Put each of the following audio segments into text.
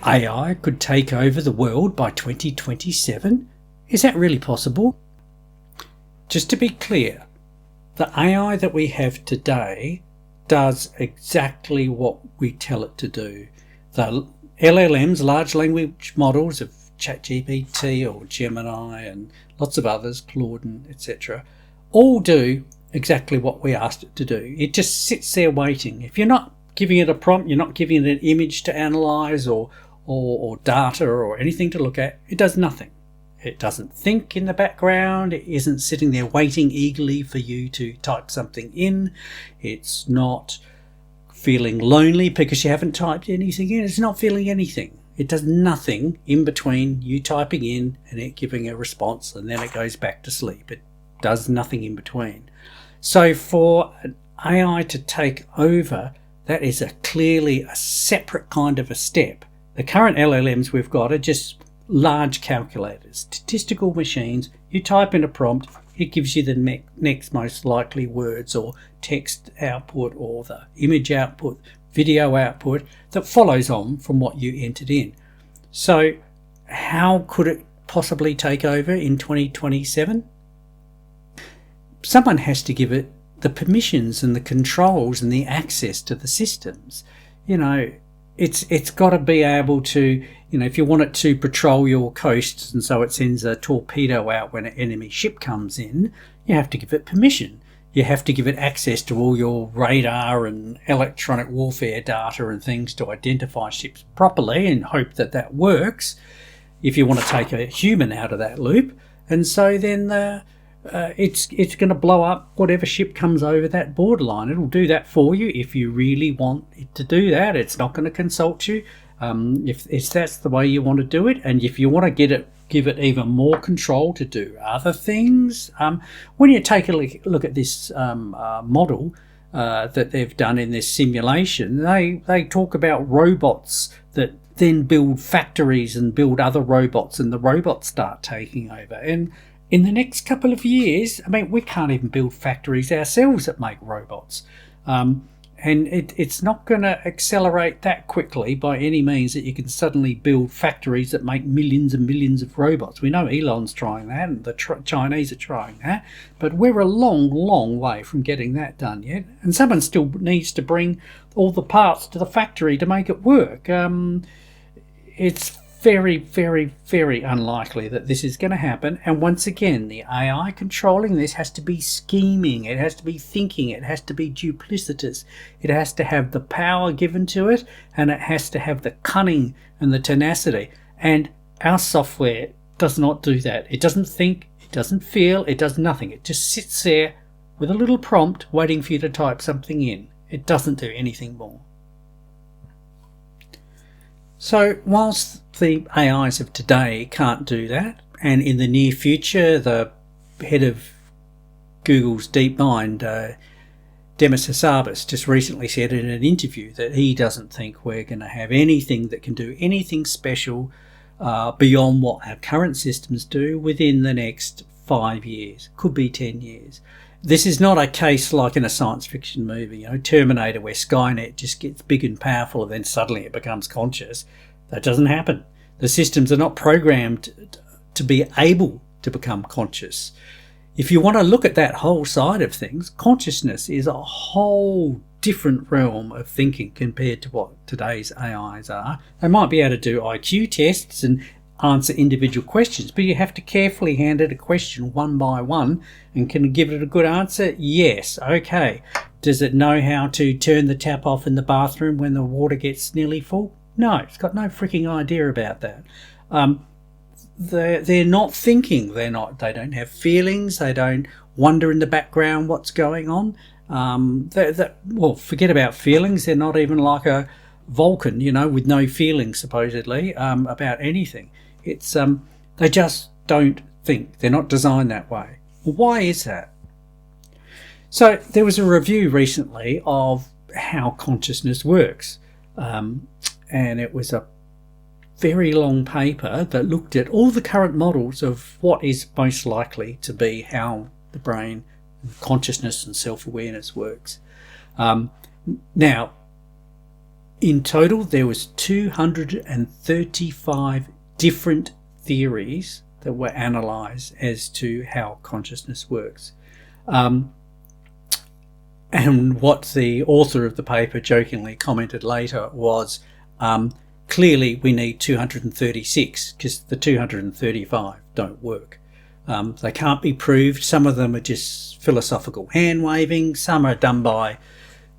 AI could take over the world by 2027? Is that really possible? Just to be clear, the AI that we have today does exactly what we tell it to do. The LLMs, large language models of ChatGPT or Gemini and lots of others, Claude and etc., all do exactly what we asked it to do. It just sits there waiting. If you're not giving it a prompt, you're not giving it an image to analyze or data or anything to look at, it does nothing. It doesn't think in the background. It isn't sitting there waiting eagerly for you to type something in. It's not feeling lonely because you haven't typed anything in. It's not feeling anything. It does nothing in between you typing in and it giving a response, and then it goes back to sleep. It does nothing in between. So for an AI to take over, that is clearly a separate kind of a step. The current LLMs we've got are just large calculators, statistical machines. You type in a prompt, it gives you the next most likely words or text output or the image output, video output that follows on from what you entered in. So how could it possibly take over in 2027? Someone has to give it the permissions and the controls and the access to the systems. It's got to be able to, if you want it to patrol your coasts and so it sends a torpedo out when an enemy ship comes in, you have to give it permission. You have to give it access to all your radar and electronic warfare data and things to identify ships properly and hope that that works if you want to take a human out of that loop. And so then it's going to blow up whatever ship comes over that borderline. It'll do that for you if you really want it to do that. It's not going to consult you if that's the way you want to do it. And if you want to give it even more control to do other things, when you take a look at this model that they've done in this simulation, they talk about robots that then build factories and build other robots, and the robots start taking over. And in the next couple of years, we can't even build factories ourselves that make robots. And it's not going to accelerate that quickly by any means that you can suddenly build factories that make millions and millions of robots. We know Elon's trying that and the Chinese are trying that, but we're a long, long way from getting that done yet. And someone still needs to bring all the parts to the factory to make it work. It's very, very, very unlikely that this is going to happen. And once again, the AI controlling this has to be scheming, it has to be thinking, it has to be duplicitous, it has to have the power given to it, and it has to have the cunning and the tenacity. And our software does not do that. It doesn't think, it doesn't feel, it does nothing. It just sits there with a little prompt waiting for you to type something in. It doesn't do anything more. So whilst the AIs of today can't do that, and in the near future the head of Google's DeepMind, Demis Hassabis, just recently said in an interview that he doesn't think we're going to have anything that can do anything special beyond what our current systems do within the next 5 years, could be 10 years. This is not a case like in a science fiction movie, Terminator, where Skynet just gets big and powerful and then suddenly it becomes conscious. That doesn't happen. The systems are not programmed to be able to become conscious. If you want to look at that whole side of things, consciousness is a whole different realm of thinking compared to what today's AIs are. They might be able to do IQ tests and answer individual questions, but you have to carefully hand it a question one by one. And can it give it a good answer? Yes. Okay. Does it know how to turn the tap off in the bathroom when the water gets nearly full? No, it's got no freaking idea about that. They're not thinking. They don't have feelings. They don't wonder in the background what's going on. Well, forget about feelings. They're not even like a Vulcan, with no feelings supposedly about anything. It's they just don't think. They're not designed that way. Why is that? So there was a review recently of how consciousness works, and it was a very long paper that looked at all the current models of what is most likely to be how the brain, consciousness and self-awareness works. Now, In total, there was 235 different theories that were analysed as to how consciousness works. And what the author of the paper jokingly commented later was, clearly we need 236 because the 235 don't work. They can't be proved. Some of them are just philosophical hand-waving. Some are done by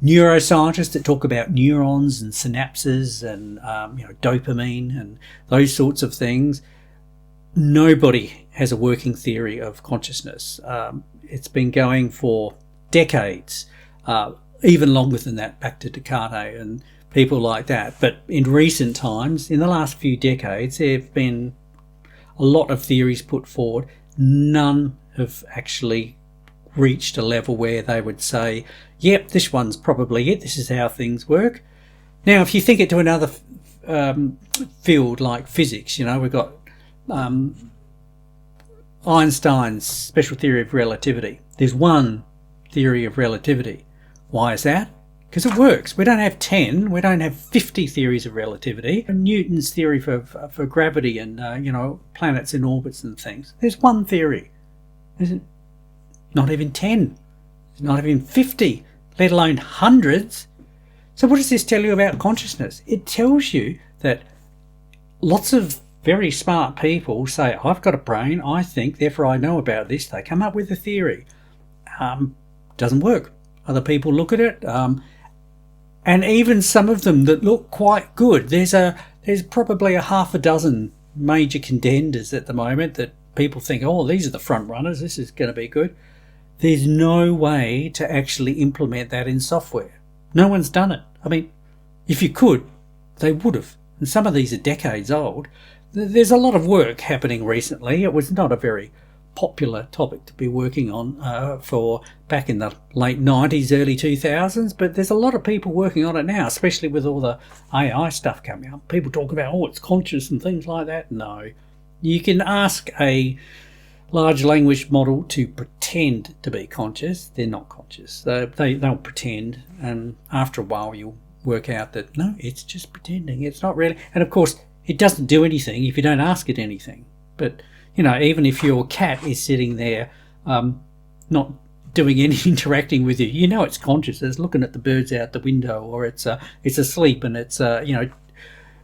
neuroscientists that talk about neurons and synapses and dopamine and those sorts of things. Nobody has a working theory of consciousness. It's been going for decades, even longer than that, back to Descartes and people like that. But in recent times, in the last few decades, there have been a lot of theories put forward. None have actually reached a level where they would say, yep, this one's probably it, this is how things work. Now, if you think it to another field like physics, we've got Einstein's special theory of relativity. There's one theory of relativity. Why is that? Because it works. We don't have 10, we don't have 50 theories of relativity. Newton's theory for gravity and planets in orbits and things. There's one theory. There's not even 10, not even 50, let alone hundreds. So what does this tell you about consciousness? It tells you that lots of very smart people say, I've got a brain, I think, therefore I know about this. They come up with a theory. Doesn't work. Other people look at it, and even some of them that look quite good. There's probably a half a dozen major contenders at the moment that people think, oh, these are the front runners, this is going to be good. There's no way to actually implement that in software. No one's done it. I mean, if you could, they would have. And some of these are decades old. There's a lot of work happening recently. It was not a very popular topic to be working on for back in the late 90s, early 2000s, but there's a lot of people working on it now, especially with all the AI stuff coming up. People talk about, oh, it's conscious and things like that. No. You can ask a large language model to pretend to be conscious. They're not conscious. They don't pretend, and after a while you'll work out that, no, it's just pretending. It's not really. And of course, it doesn't do anything if you don't ask it anything. But even if your cat is sitting there not doing any interacting with you, it's conscious. It's looking at the birds out the window, or it's asleep and it's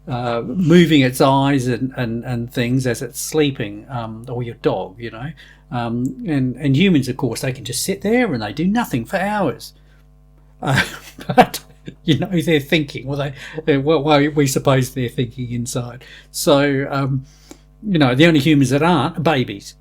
moving its eyes and things as it's sleeping, or your dog, and humans, of course, they can just sit there and they do nothing for hours, but they're thinking. Well, we suppose they're thinking inside. So the only humans that aren't are babies.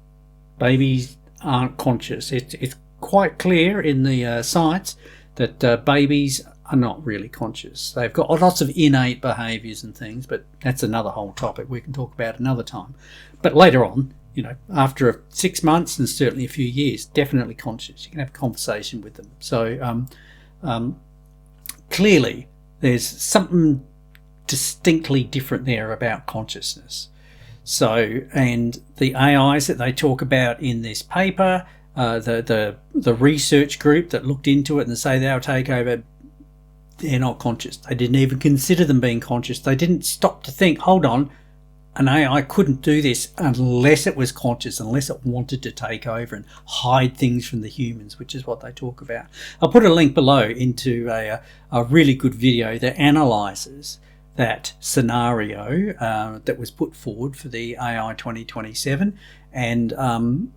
Babies aren't conscious. It's quite clear in the science that babies are not really conscious. They've got lots of innate behaviours and things, but that's another whole topic we can talk about another time. But later on, after 6 months and certainly a few years, definitely conscious. You can have a conversation with them. So clearly there's something distinctly different there about consciousness. So, and the AIs that they talk about in this paper, the research group that looked into it and say they'll take over, they're not conscious. They didn't even consider them being conscious. They didn't stop to think, hold on, an AI couldn't do this unless it was conscious, unless it wanted to take over and hide things from the humans, which is what they talk about. I'll put a link below into a really good video that analyses that scenario that was put forward for the AI 2027, and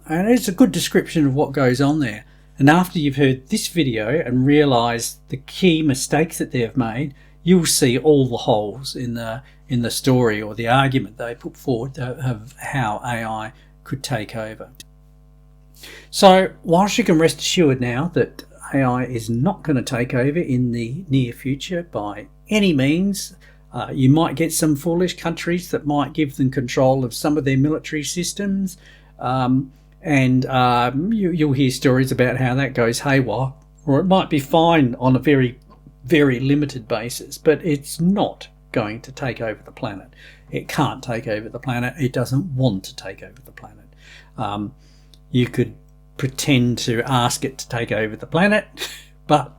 it's a good description of what goes on there. And after you've heard this video and realised the key mistakes that they've made, you'll see all the holes in the story or the argument they put forward of how AI could take over. So whilst you can rest assured now that AI is not going to take over in the near future by any means, you might get some foolish countries that might give them control of some of their military systems, and you'll hear stories about how that goes haywire, or it might be fine on a very, very limited basis, but it's not going to take over the planet. It can't take over the planet. It doesn't want to take over the planet. You could pretend to ask it to take over the planet, but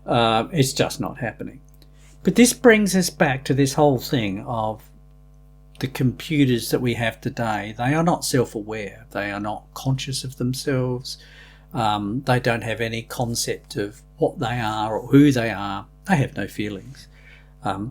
it's just not happening. But this brings us back to this whole thing of the computers that we have today. They are not self-aware. They are not conscious of themselves. They don't have any concept of what they are or who they are. They have no feelings. But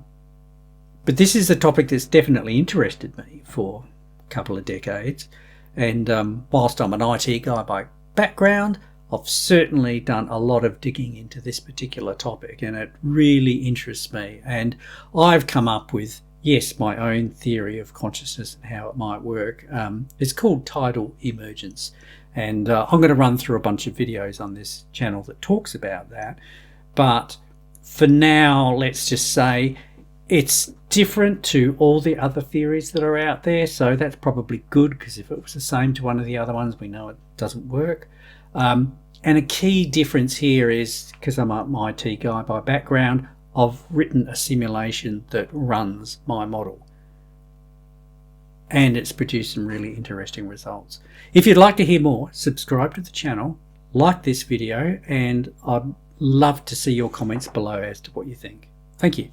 this is a topic that's definitely interested me for a couple of decades. And whilst I'm an IT guy by background, I've certainly done a lot of digging into this particular topic, and it really interests me. And I've come up with, yes, my own theory of consciousness and how it might work. It's called tidal emergence. And I'm going to run through a bunch of videos on this channel that talks about that. But for now, let's just say it's different to all the other theories that are out there. So that's probably good, because if it was the same to one of the other ones, we know it doesn't work. And a key difference here is, because I'm an IT guy by background, I've written a simulation that runs my model. And it's produced some really interesting results. If you'd like to hear more, subscribe to the channel, like this video, and I'd love to see your comments below as to what you think. Thank you.